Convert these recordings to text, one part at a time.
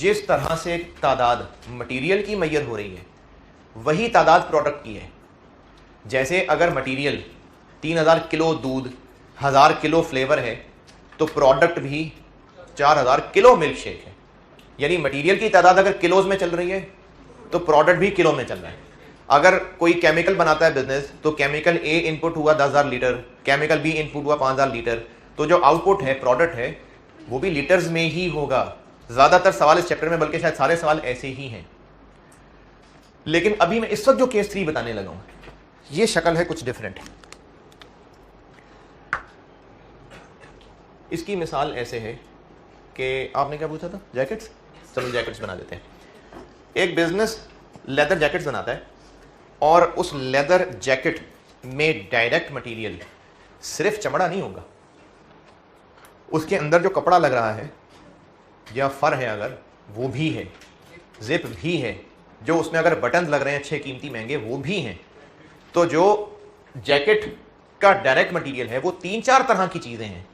जिस तरह से तादाद मटेरियल की मैयर हो रही है वही तादाद प्रोडक्ट की है। जैसे अगर मटेरियल 3000 किलो दूध, 1000 किलो फ्लेवर है, तो प्रोडक्ट भी 4000 किलो मिल्क शेक है। यानी मटेरियल की तादाद अगर किलोज में चल रही है तो प्रोडक्ट भी किलो में चल रहा है। अगर कोई केमिकल बनाता है बिजनेस, तो केमिकल ए इनपुट हुआ 10,000 लीटर, केमिकल बी इनपुट हुआ 5,000 लीटर, तो जो आउटपुट है, प्रोडक्ट है, वो भी लीटर्स में ही होगा। ज्यादातर सवाल इस चैप्टर में, बल्कि शायद सारे सवाल ऐसे ही हैं। लेकिन अभी मैं इस वक्त जो केस 3 बताने लगा हूं, ये शक्ल है कुछ डिफरेंट। इसकी मिसाल ऐसे है कि आपने क्या पूछा था, जैकेट्स। चलो जैकेट्स बना देते हैं। एक बिजनेस लेदर जैकेट्स बनाता है और उस लेदर जैकेट में डायरेक्ट मटेरियल सिर्फ चमड़ा नहीं होगा, उसके अंदर जो कपड़ा लग रहा है या फर है अगर, वो भी है, जिप भी है, जो उसमें अगर बटन लग रहे हैं अच्छे कीमती महंगे, वो भी हैं। तो जो जैकेट का डायरेक्ट मटेरियल है वो 3-4 तरह की चीजें हैं।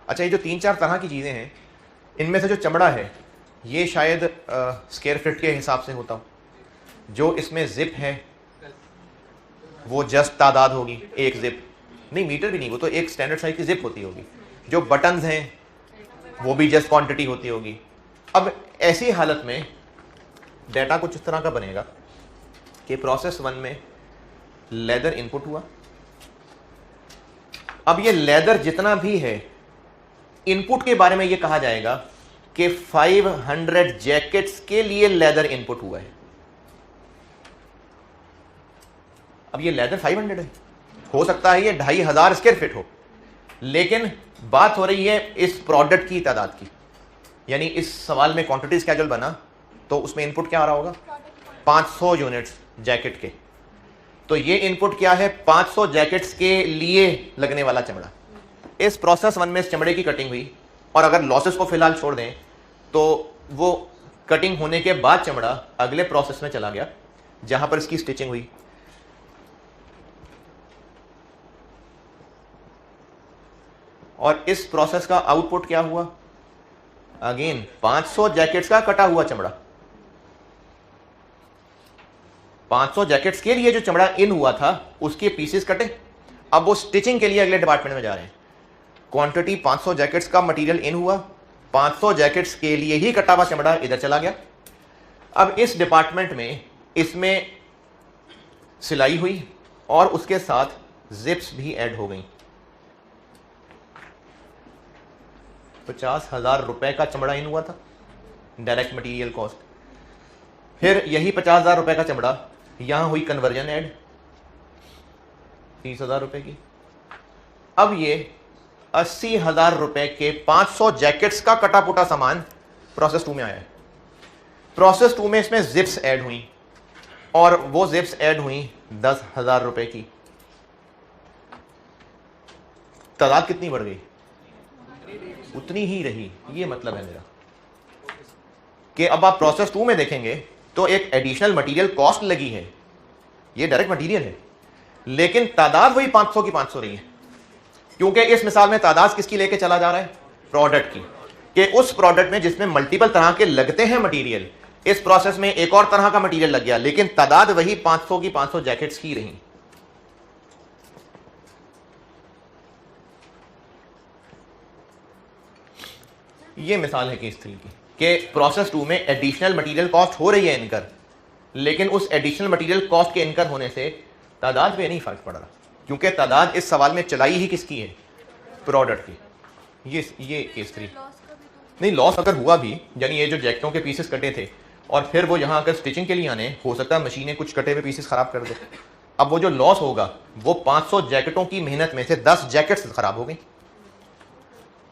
अच्छा, ये जो 3-4 तरह की चीजें हैं, इनमें से जो चमड़ा है ये शायद स्क्वायर फीट के हिसाब से होता हो। जो इसमें जिप है वो जस्ट तादाद होगी, एक जिप नहीं, मीटर भी नहीं, वो तो एक स्टैंडर्ड साइज की जिप होती होगी। जो बटन्स हैं वो भी जस्ट क्वांटिटी होती होगी। अब ऐसी हालत में डाटा कुछ इस तरह का बनेगा कि प्रोसेस 1 में लेदर इनपुट हुआ। अब ये लेदर जितना भी है, इनपुट के बारे में ये कहा जाएगा कि 500 जैकेट्स के लिए लेदर इनपुट हुआ है। अब ये लेदर 500 है, हो सकता है ये 2500 स्क्वायर फीट हो, लेकिन बात हो रही है इस प्रोडक्ट की तादाद की। यानी इस सवाल में क्वांटिटी स्केड्यूल बना तो उसमें इनपुट क्या आ रहा होगा, 500 यूनिट्स जैकेट के। तो ये इनपुट क्या है, 500 जैकेट्स के लिए लगने वाला चमड़ा। इस प्रोसेस 1 में इस चमड़े की कटिंग हुई, और अगर लॉसेस को फिलहाल छोड़ दें तो वो कटिंग होने के बाद चमड़ा अगले प्रोसेस में चला गया जहां पर इसकी स्टिचिंग हुई। और इस प्रोसेस का आउटपुट क्या हुआ, अगेन 500 जैकेट्स का कटा हुआ चमड़ा। 500 जैकेट्स के लिए जो चमड़ा इन हुआ था उसके पीसेस कटे, अब वो स्टिचिंग के लिए अगले डिपार्टमेंट में जा रहे हैं। क्वांटिटी 500 जैकेट्स का मटेरियल इन हुआ, 500 जैकेट्स के लिए ही कटा हुआ चमड़ा इधर चला गया। अब इस डिपार्टमेंट में इसमें सिलाई हुई और उसके साथ जिप्स भी ऐड हो गई। 50,000 रुपए का चमड़ा इन हुआ था, डायरेक्ट मटेरियल कॉस्ट। फिर यही 50,000 रुपए का चमड़ा यहां हुई कन्वर्जन ऐड 30,000 रुपए की। अब ये 80,000 रुपए के 500 जैकेट्स का कटा पुटा सामान प्रोसेस 2 में आया है। प्रोसेस 2 में इसमें जिप्स ऐड हुई, और वो जिप्स ऐड हुई 10,000 रुपए की। तादाद कितनी बढ़ गई, उतनी ही रही। ये मतलब है मेरा कि अब आप प्रोसेस 2 में देखेंगे तो एक एडिशनल मटेरियल कॉस्ट लगी है, ये डायरेक्ट मटेरियल है, लेकिन तादाद वही 500 की 500 रही है। क्योंकि इस मिसाल में तादाद किसकी लेके चला जा रहा है, प्रोडक्ट की, कि उस प्रोडक्ट में जिसमें मल्टीपल तरह के लगते हैं मटेरियल, इस प्रोसेस में एक और तरह का मटेरियल लग गया, लेकिन तादाद वही 500 की 500 जैकेट्स ही रही। ये मिसाल है केस 3 की कि प्रोसेस 2 में एडिशनल मटेरियल कॉस्ट हो रही है इनकर, लेकिन उस एडिशनल मटेरियल कॉस्ट के इनकर होने से तादाद पे नहीं फर्क पड़ रहा, क्योंकि तादाद इस सवाल में चलाई ही किसकी है, प्रोडक्ट की। ये केस 3 नहीं, लॉस अगर हुआ भी, यानी ये जो जैकेटों के पीसेस कटे थे और फिर वो यहाँ अगर स्टिचिंग के लिए आने, हो सकता है मशीनें कुछ कटे हुए पीसेस खराब कर दे। अब वो जो लॉस होगा वो 500 जैकेटों की मेहनत में से 10 जैकेट्स खराब हो गई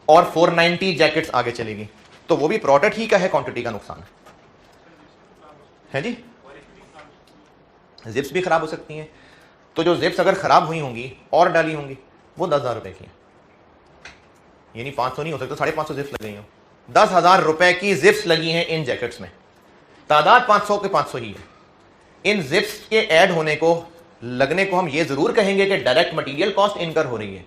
और 490 जैकेट्स आगे चलेगी, तो वो भी प्रोडक्ट ही का है, क्वांटिटी का नुकसान है जी। जिप्स भी खराब हो सकती हैं, तो जो जिप्स अगर खराब हुई होंगी और डाली होंगी वो 10,000 रुपए की, यानी 500 नहीं हो सकता, 550 जिप्स लग गई हो। 10,000 रुपए की जिप्स लगी हैं इन जैकेट्स में, तादाद 500 के 500 ही है। इन जिप्स के ऐड होने को, लगने को हम ये जरूर कहेंगे कि डायरेक्ट मटेरियल कॉस्ट इनकर हो रही है,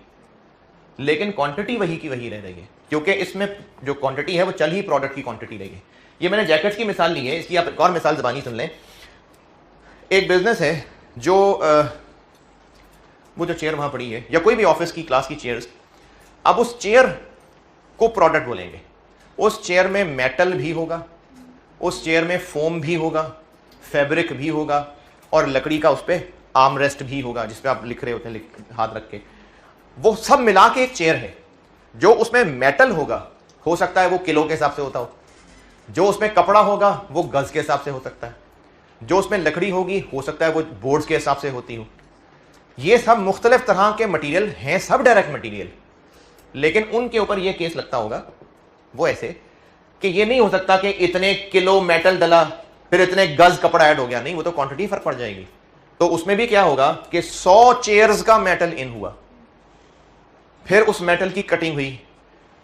लेकिन क्वांटिटी वही की वही रह रही है। क्योंकि इसमें जो क्वांटिटी है वो चल ही प्रोडक्ट की क्वांटिटी रहेगी। ये मैंने जैकेट्स की मिसाल ली है, इसकी आप एक और मिसाल ज़बानी सुन लें। एक बिजनेस है जो वो जो चेयर वहाँ पड़ी है, या कोई भी ऑफिस की क्लास की चेयर्स, अब उस चेयर को प्रोडक्ट बोलेंगे। उस चेयर में मेटल भी होगा, उस चेयर में फोम भी होगा, फैब्रिक भी होगा, और लकड़ी का उस पर आर्म रेस्ट भी होगा जिस पे आप लिख रहे होते हैं हाथ रख के। वो सब मिला के एक चेयर है। जो उसमें मेटल होगा हो सकता है वो किलो के हिसाब से होता हो, जो उसमें कपड़ा होगा वो गज के हिसाब से हो सकता है, जो उसमें लकड़ी होगी हो सकता है वो बोर्ड्स के हिसाब से होती हो। ये सब मुख्तलिफ तरह के मटेरियल हैं, सब डायरेक्ट मटेरियल, लेकिन उनके ऊपर ये केस लगता होगा वो ऐसे कि ये नहीं हो सकता कि इतने किलो मेटल डला फिर इतने गज कपड़ा ऐड हो गया, नहीं, वो तो क्वांटिटी फर्क पड़ जाएगी। तो उसमें भी क्या होगा कि 100 चेयर्स का मेटल इन हुआ, फिर उस मेटल की कटिंग हुई,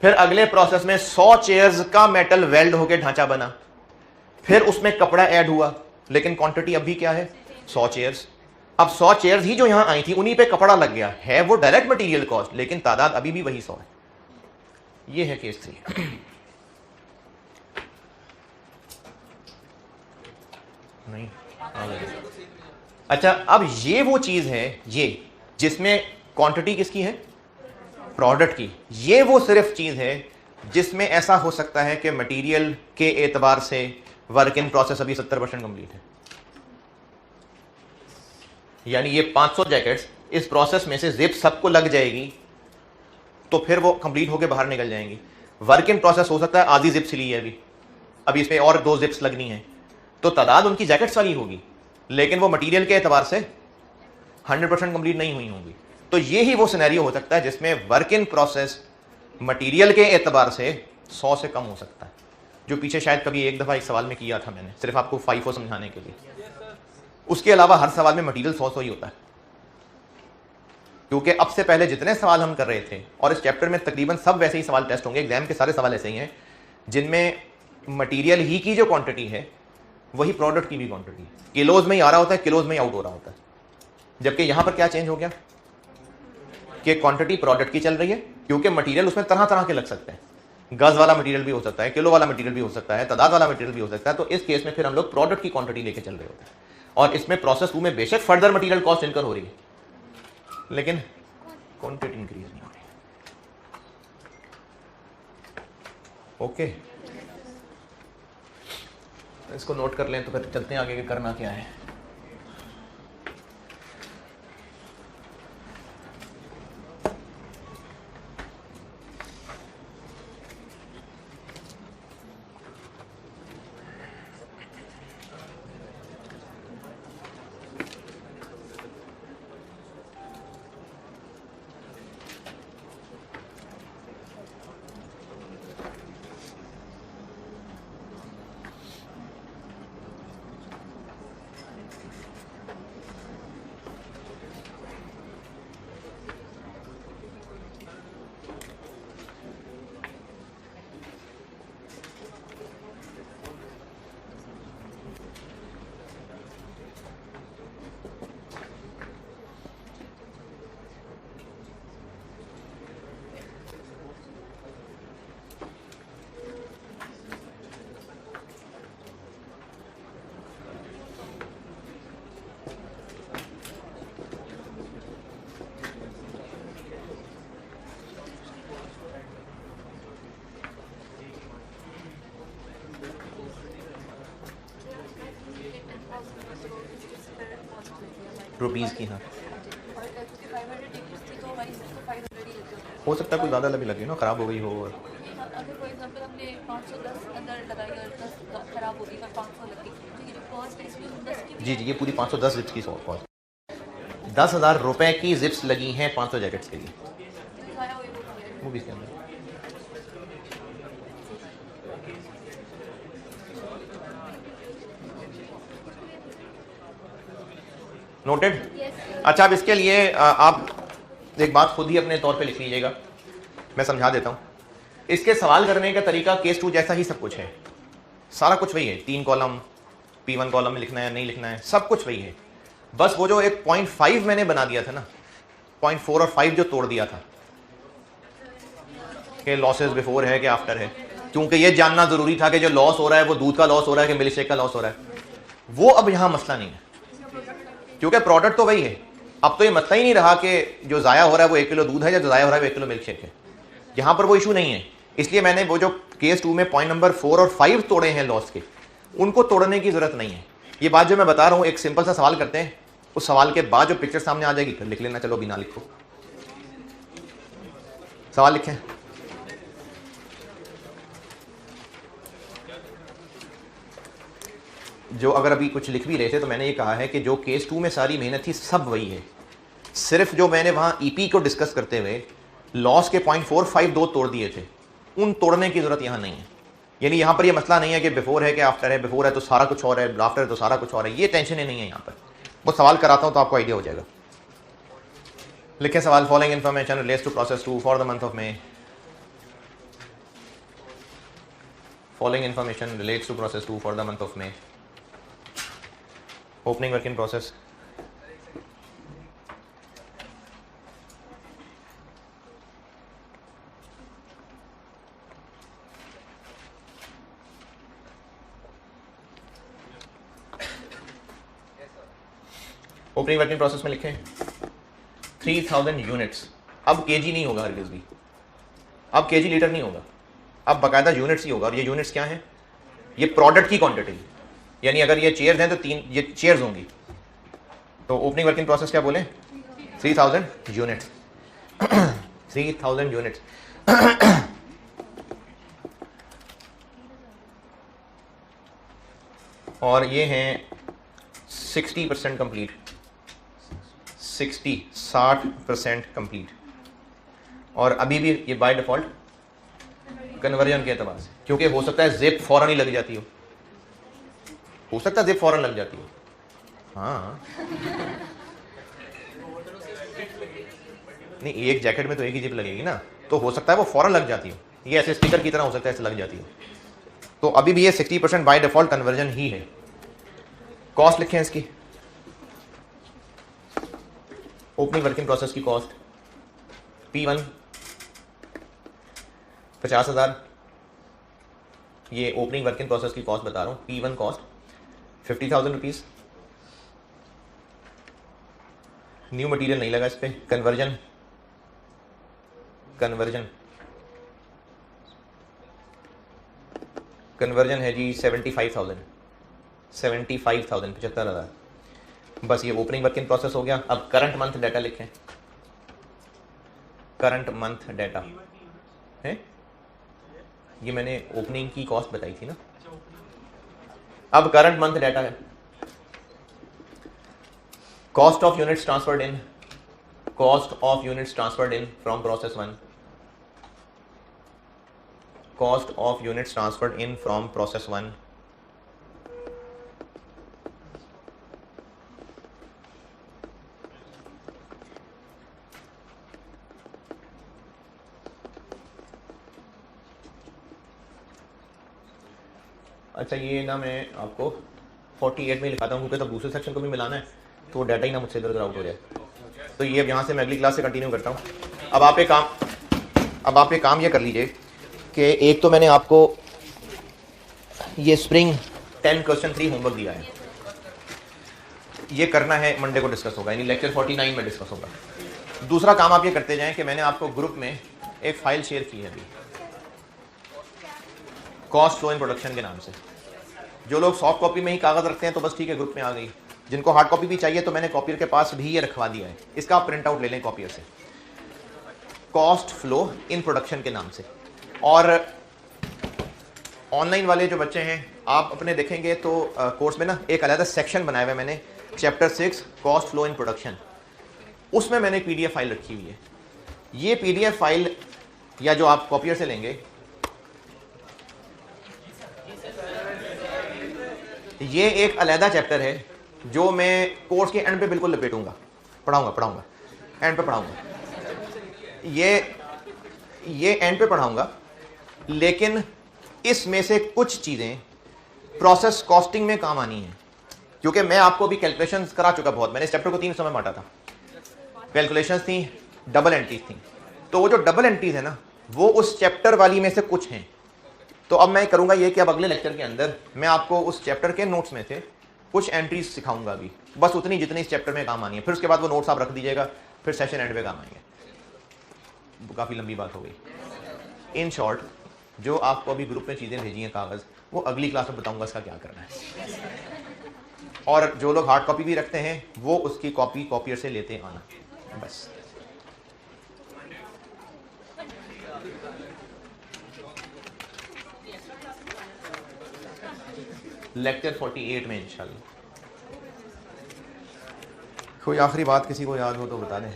फिर अगले प्रोसेस में 100 चेयर्स का मेटल वेल्ड होकर ढांचा बना, फिर उसमें कपड़ा ऐड हुआ, लेकिन क्वांटिटी अभी क्या है 100 चेयर्स। अब 100 चेयर्स ही जो यहां आई थी उन्हीं पे कपड़ा लग गया है, वो डायरेक्ट मटेरियल कॉस्ट, लेकिन तादाद अभी भी वही 100 है। ये है केस 3। नहीं, अच्छा, अब ये वो चीज है ये जिसमें क्वांटिटी किसकी है, प्रोडक्ट की। ये वो सिर्फ चीज है जिसमें ऐसा हो सकता है कि मटेरियल के एतबार से वर्क इन प्रोसेस अभी 70% कंप्लीट है। यानी ये 500 जैकेट्स इस प्रोसेस में से जिप सबको लग जाएगी तो फिर वो कंप्लीट होकर बाहर निकल जाएंगी। वर्क इन प्रोसेस हो सकता है आधी जिप सिली है अभी इसमें और 2 जिप्स लगनी है, तो तादाद उनकी जैकेट्स वाली होगी, लेकिन वो मटेरियल के एतबार से 100% कंप्लीट नहीं हुई होंगी। तो ये ही वो सिनेरियो हो सकता है जिसमें वर्क इन प्रोसेस मटेरियल के एतबार से 100 से कम हो सकता है, जो पीछे शायद कभी एक दफ़ा एक सवाल में किया था मैंने, सिर्फ आपको FIFO समझाने के लिए। उसके अलावा हर सवाल में मटेरियल 100 ही होता है, क्योंकि अब से पहले जितने सवाल हम कर रहे थे, और इस चैप्टर में तकरीबन सब वैसे ही सवाल टेस्ट होंगे, एग्जाम के सारे सवाल ऐसे ही हैं जिनमें मटेरियल ही की जो क्वांटिटी है वही प्रोडक्ट की भी क्वांटिटी है। किलोज में ही आ रहा होता है, किलोज में ही आउट हो रहा होता है। जबकि यहां पर क्या चेंज हो गया कि क्वांटिटी प्रोडक्ट की चल रही है, क्योंकि मटेरियल उसमें तरह तरह के लग सकते हैं। गज वाला मटेरियल भी हो सकता है, किलो वाला मटेरियल भी हो सकता है, तादाद वाला मटेरियल भी हो सकता है। तो इस केस में फिर हम लोग प्रोडक्ट की क्वांटिटी लेके चल रहे होते हैं, और इसमें प्रोसेस 2 में बेशक फर्दर मटेरियल कॉस्ट इनकर हो रही है, लेकिन क्वांटिटी इंक्रीज नहीं हो रही। ओके, इसको नोट कर लें तो फिर चलते हैं आगे कि करना क्या है। रुपीज़ की, हाँ हो सकता है कोई ज़्यादा भी लगे ना, ख़राब हो गई हो। और अगर फॉर एग्जांपल हमने 510 अंदर लगाई और 10 खराब होगी और 500 लगी, तो ये जो कॉस्ट है इसमें 10 की जी जी, ये पूरी 510 जिप्स की कॉस्ट, 10,000 रुपए की जिप्स लगी हैं 500 जैकेट्स के लिए। दिखाया हुआ मूवीज के अंदर नोटेड। अच्छा, अब इसके लिए आप एक बात खुद ही अपने तौर पे लिख लीजिएगा, मैं समझा देता हूँ। इसके सवाल करने का तरीका केस 2 जैसा ही सब कुछ है, सारा कुछ वही है। 3 कॉलम, P1 कॉलम में लिखना है नहीं लिखना है, सब कुछ वही है। बस वो जो एक 0.5 मैंने बना दिया था ना, 0.4 और 5 जो तोड़ दिया था, कि लॉसेस बिफोर है कि आफ्टर है, क्योंकि ये जानना ज़रूरी था कि जो लॉस हो रहा है वो दूध का लॉस हो रहा है कि मिल्क शेक का लॉस हो रहा है। वो अब यहाँ मसला नहीं है, क्योंकि प्रोडक्ट तो वही है। अब तो ये मसला ही नहीं रहा कि जो ज़ाया हो रहा है वो 1 किलो दूध है या जो ज़ाया हो रहा है वो 1 किलो मिल्क शेक है। यहाँ पर वो इशू नहीं है। इसलिए मैंने वो जो केस 2 में पॉइंट नंबर 4 और 5 तोड़े हैं लॉस के, उनको तोड़ने की ज़रूरत नहीं है। ये बात जो मैं बता रहा हूँ, एक सिंपल सा सवाल करते हैं, उस सवाल के बाद जो पिक्चर सामने आ जाएगी फिर लिख लेना। चलो बिना लिखो, सवाल लिखें। जो अगर अभी कुछ लिख भी रहे थे तो मैंने ये कहा है कि जो केस 2 में सारी मेहनत थी सब वही है, सिर्फ जो मैंने वहाँ ईपी को डिस्कस करते हुए लॉस के पॉइंट 4, 5 2 तोड़ दिए थे, उन तोड़ने की ज़रूरत यहाँ नहीं है। यानी यहाँ पर ये मसला नहीं है कि बिफोर है कि आफ्टर है, बिफोर है तो सारा कुछ और है, आफ्टर है तो सारा कुछ और है, ये टेंशन ही नहीं है यहाँ पर। वो सवाल कराता हूँ तो आपको आइडिया हो जाएगा। लिखें सवाल, following information relates to process 2 for the month of May. Following information relates to process 2 for the month of May. Opening work in process. Opening working process में लिखें 3000 यूनिट्स। अब केजी नहीं होगा हरगिज़ भी, अब केजी लीटर नहीं होगा, अब बाकायदा यूनिट्स ही होगा। और ये यूनिट्स क्या हैं? ये प्रोडक्ट की क्वांटिटी, यानी अगर ये चेयर्स हैं तो 3 ये चेयर्स होंगी। तो ओपनिंग वर्किंग प्रोसेस क्या बोले? 3000 यूनिट्स। 3000 यूनिट्स। और ये हैं 60% कंप्लीट, 60% कंप्लीट। और अभी भी ये बाय डिफॉल्ट कन्वर्जन के एतबार से, क्योंकि हो सकता है जिप फौरन ही लग जाती हो सकता है जिप फौरन लग जाती हो। हाँ नहीं, एक जैकेट में तो एक ही जिप लगेगी ना, तो हो सकता है वो फौरन लग जाती हो। ये ऐसे स्टिकर की तरह हो सकता है ऐसे लग जाती हो। तो अभी भी ये 60% बाय डिफॉल्ट कन्वर्जन ही है। कॉस्ट लिखें इसकी, ओपनिंग वर्किंग प्रोसेस की कॉस्ट P1 50,000। ये ओपनिंग वर्किंग प्रोसेस की कॉस्ट बता रहा हूँ। P1 cost 50,000 rupees. New material नहीं लगा इस पर। कन्वर्जन है जी 75,000, 75,000। बस ये ओपनिंग वर्किंग प्रोसेस हो गया। अब करंट मंथ डाटा लिखें। करंट मंथ डाटा है, ये मैंने ओपनिंग की कॉस्ट बताई थी ना। अब करंट मंथ डाटा है। Cost of units transferred in, cost of units transferred in from process 1, cost of units transferred in from process 1। अच्छा ये ना मैं आपको 48 में लिखाता हूँ, क्योंकि तब दूसरे सेक्शन को भी मिलाना है, तो डाटा ही ना मुझसे इधर उधर आउट हो जाए। तो ये यहाँ से मैं अगली क्लास से कंटिन्यू करता हूँ। अब आप एक काम ये कर लीजिए कि एक तो मैंने आपको ये स्प्रिंग 10 होमवर्क दिया है, ये करना है, मंडे को डिस्कस होगा, यानी लेक्चर 49 में डिस्कस होगा। दूसरा काम आप ये करते जाएं कि मैंने आपको ग्रुप में एक फाइल शेयर की है अभी, कॉस्ट फ्लो इन प्रोडक्शन के नाम से। जो लोग सॉफ्ट कॉपी में ही कागज़ रखते हैं तो बस ठीक है, ग्रुप में आ गई। जिनको हार्ड कॉपी भी चाहिए तो मैंने कॉपियर के पास भी ये रखवा दिया है, इसका आप प्रिंट आउट ले लें कॉपियर से, कॉस्ट फ्लो इन प्रोडक्शन के नाम से। और ऑनलाइन वाले जो बच्चे हैं आप अपने देखेंगे तो कोर्स में ना एक अलग सेक्शन बनाया हुआ है मैंने, chapter 6 cost flow in production, उसमें मैंने एक PDF फाइल रखी हुई है। ये PDF फाइल या जो आप कॉपियर से लेंगे, ये एक अलहदा चैप्टर है जो मैं कोर्स के एंड पे बिल्कुल लपेटूंगा, पढ़ाऊंगा एंड पे पढ़ाऊंगा, ये एंड पे पढ़ाऊंगा। लेकिन इसमें से कुछ चीज़ें प्रोसेस कॉस्टिंग में काम आनी है, क्योंकि मैं आपको भी कैलकुलेशंस करा चुका बहुत। मैंने इस चैप्टर को 3 समय बांटा था, कैलकुलेशंस थी, डबल एंट्रीज थी। तो वो जो डबल एंट्रीज है ना, वो उस चैप्टर वाली में से कुछ हैं। तो अब मैं करूंगा ये कि अब अगले लेक्चर के अंदर मैं आपको उस चैप्टर के नोट्स में से कुछ एंट्रीज सिखाऊंगा अभी, बस उतनी जितनी इस चैप्टर में काम आनी है। फिर उसके बाद वो नोट्स आप रख दीजिएगा, फिर सेशन एंड पे काम आएंगे। काफ़ी लंबी बात हो गई। इन शॉर्ट, जो आपको अभी ग्रुप में चीज़ें भेजी हैं कागज़, वो अगली क्लास में बताऊंगा इसका क्या करना है। और जो लोग हार्ड कॉपी भी रखते हैं वो उसकी कॉपी कॉपियर से लेते आना, बस। लेक्चर 48 में इंशाल्लाह। कोई आखिरी बात किसी को याद हो तो बता दें।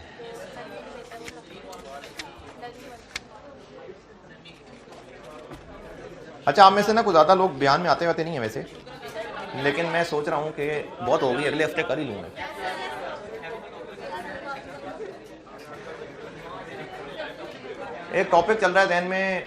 अच्छा, आप में से ना कुछ ज़्यादा लोग बयान में आते वाते नहीं है वैसे, लेकिन मैं सोच रहा हूँ कि बहुत होगी, अगले हफ्ते कर ही लूँगा। एक टॉपिक चल रहा है ज़हन में,